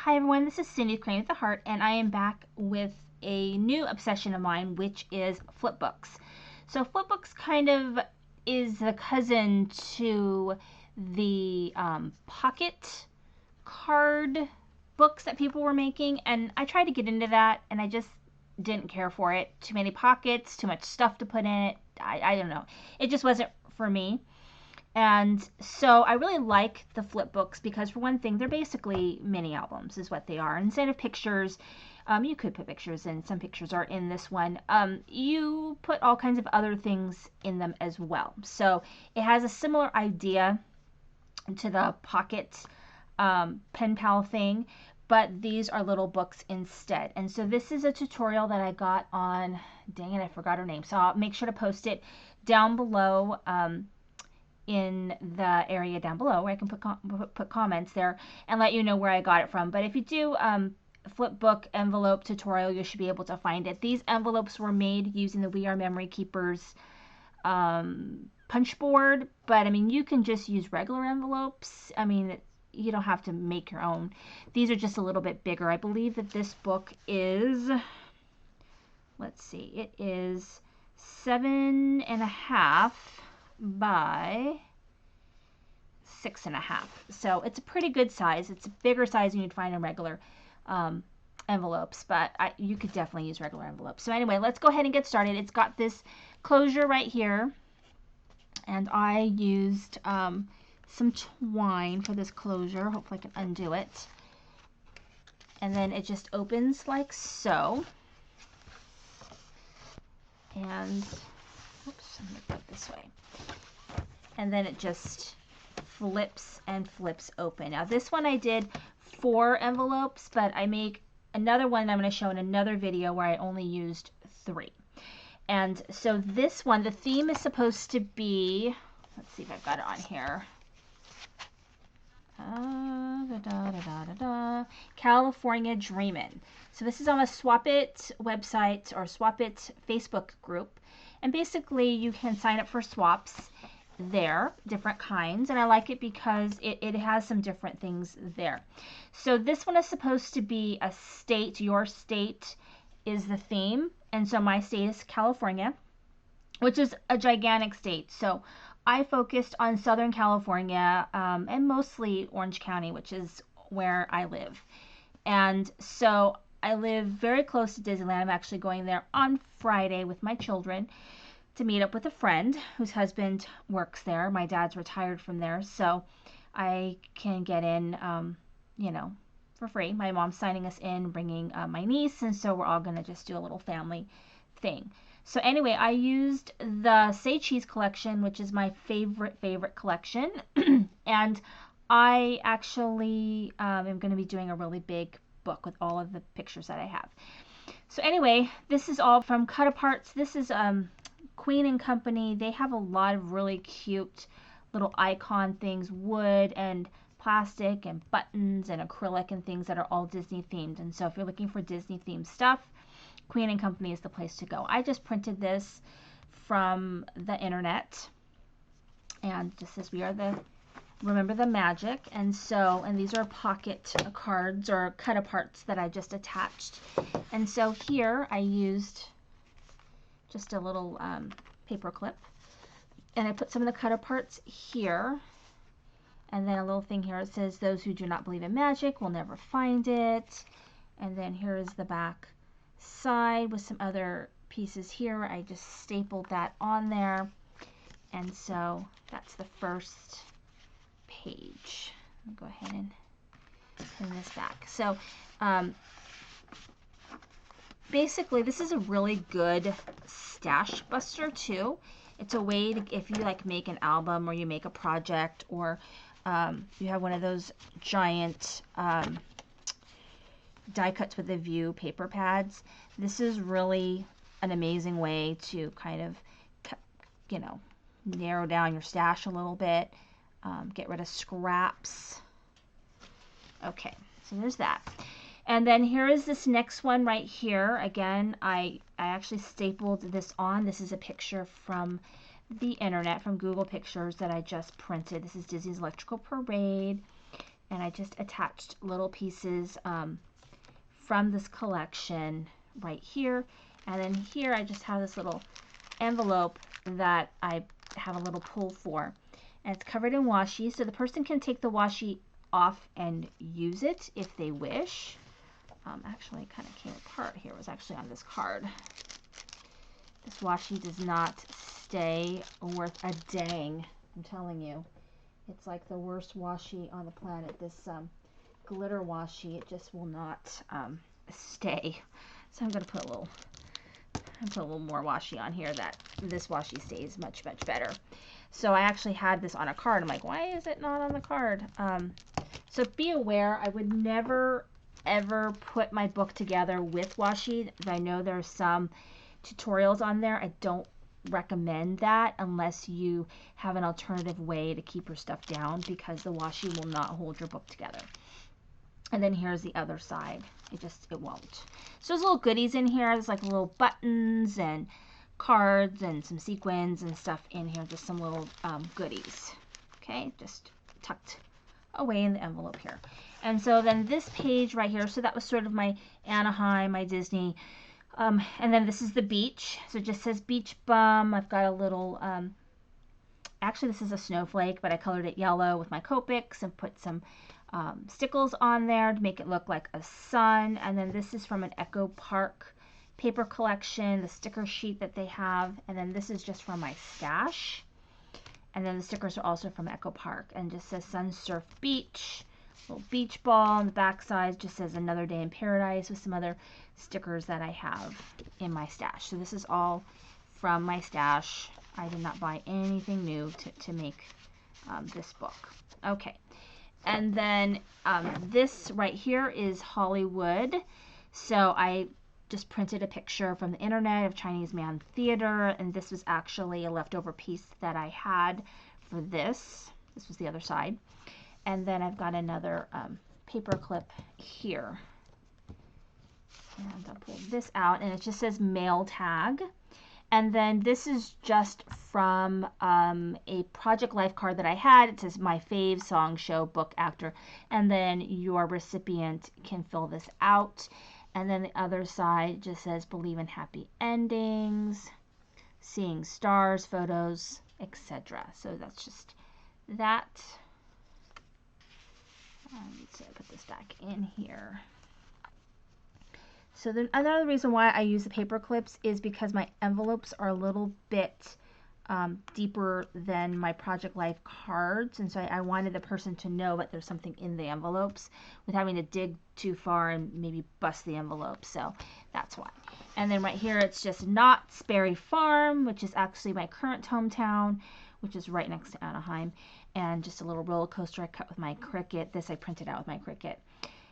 Hi everyone, this is Cindy Crane with the Heart, and I am back with a new obsession of mine, which is flip books. So flip books kind of is the cousin to the pocket card books that people were making, and I tried to get into that, and I just didn't care for it. Too many pockets, too much stuff to put in it. I don't know. It just wasn't for me. And so I really like the flip books because, for one thing, they're basically mini albums, is what they are. Instead of pictures, you could put pictures in. Some pictures are in this one. You put all kinds of other things in them as well. So it has a similar idea to the pocket pen pal thing, but these are little books instead. And so this is a tutorial that I got on, dang it, I forgot her name. So I'll make sure to post it down below. In the area down below where I can put comments there and let you know where I got it from. But if you do flip book envelope tutorial, you should be able to find it. These envelopes were made using the We Are Memory Keepers punch board, but I mean, you can just use regular envelopes. I mean, you don't have to make your own. These are just a little bit bigger. I believe that this book is, let's see, it is 7.5 by 6.5. So it's a pretty good size. It's a bigger size than you'd find in regular envelopes, but you could definitely use regular envelopes. So anyway, let's go ahead and get started. It's got this closure right here, and I used some twine for this closure. Hopefully I can undo it. And then it just opens like so. And, oops, I'm going to put it this way. And then it just flips and flips open. Now this one I did 4 envelopes, but I make another one I'm going to show in another video where I only used 3. And so this one, the theme is supposed to be, let's see if I've got it on here. California Dreamin'. So this is on a Swap It website or Swap It Facebook group. And basically you can sign up for swaps there, different kinds, and I like it because it has some different things there. So this one is supposed to be a state. Your state is the theme, and so my state is California, which is a gigantic state. So I focused on Southern California and mostly Orange County, which is where I live. And so I live very close to Disneyland. I'm actually going there on Friday with my children to meet up with a friend whose husband works there. My dad's retired from there, so I can get in, you know, for free. My mom's signing us in, bringing my niece, and so we're all going to just do a little family thing. So anyway, I used the Say Cheese collection, which is my favorite collection, and I actually am going to be doing a really big book with all of the pictures that I have. So anyway, this is all from Cut Aparts. This is Queen and Company. They have a lot of really cute little icon things, wood and plastic and buttons and acrylic and things that are all Disney themed. And so if you're looking for Disney themed stuff, Queen and Company is the place to go. I just printed this from the internet, and just says we are the remember the magic. And so, and these are pocket cards or cut aparts that I just attached. And so here I used just a little paper clip, and I put some of the cut aparts here, and then a little thing here. It says those who do not believe in magic will never find it. And then here is the back side with some other pieces here. I just stapled that on there, and so that's the first page. I'll go ahead and pin this back. So basically this is a really good stash buster too. It's a way to, if you like make an album or you make a project, or you have one of those giant die cuts with a view paper pads, this is really an amazing way to kind of, you know, narrow down your stash a little bit, get rid of scraps. Okay, so there's that. And then here is this next one right here. Again, I actually stapled this on. This is a picture from the internet, from Google Pictures, that I just printed. This is Disney's Electrical Parade. and I just attached little pieces from this collection right here. And then here I just have this little envelope that I have a little pull for. And it's covered in washi, so the person can take the washi off and use it if they wish. Actually, it kind of came apart here. It was actually on this card. This washi does not stay worth a dang. I'm telling you. It's like the worst washi on the planet. This glitter washi, it just will not stay. So I'm going to put a little more washi on here. That this washi stays much, much better. So I actually had this on a card. I'm like, why is it not on the card? So be aware, I would never ever put my book together with washi. I know there's some tutorials on there. I don't recommend that unless you have an alternative way to keep your stuff down, because the washi will not hold your book together. And then here's the other side. It won't. So there's little goodies in here. There's like little buttons and cards and some sequins and stuff in here. Just some little goodies. Okay, just tucked away in the envelope here. And so then this page right here, so that was sort of my Anaheim, my Disney. And then this is the beach. So it just says beach bum. I've got a little, actually this is a snowflake, but I colored it yellow with my Copics and put some stickles on there to make it look like a sun. And then this is from an Echo Park paper collection, the sticker sheet that they have. And then this is just from my stash. And then the stickers are also from Echo Park, and just says Sun Surf Beach, little beach ball. On the back side just says Another Day in Paradise with some other stickers that I have in my stash. So this is all from my stash. I did not buy anything new to make this book. Okay, and then this right here is Hollywood. So I just printed a picture from the internet of Chinese Man Theater, and this was actually a leftover piece that I had for this. This was the other side. And then I've got another paper clip here. And I'll pull this out, and it just says mail tag. And then this is just from a Project Life card that I had. It says my fave song, show, book, actor. And then your recipient can fill this out. And then the other side just says believe in happy endings, seeing stars, photos, etc. So that's just that. Let's see, I put this back in here. So then another reason why I use the paper clips is because my envelopes are a little bit deeper than my Project Life cards, and so I wanted the person to know that there's something in the envelopes with having to dig too far and maybe bust the envelope. So that's why. And then right here it's just Knott's Berry Farm, which is actually my current hometown, which is right next to Anaheim, and just a little roller coaster I cut with my Cricut. This I printed out with my Cricut.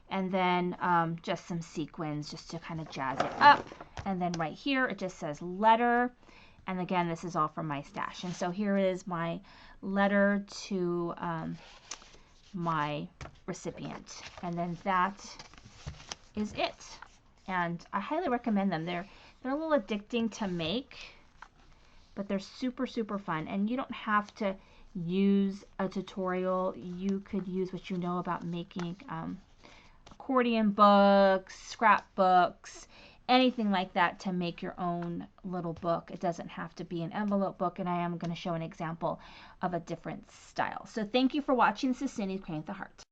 And then just some sequins just to kind of jazz it up. And then right here it just says letter. And again, this is all from my stash. And so here is my letter to my recipient. And then that is it. And I highly recommend them. They're a little addicting to make, but they're super, super fun. And you don't have to use a tutorial. You could use what you know about making accordion books, scrapbooks, anything like that to make your own little book. It doesn't have to be an envelope book, and I am going to show an example of a different style. So thank you for watching. This is Cindy Crane with the Heart.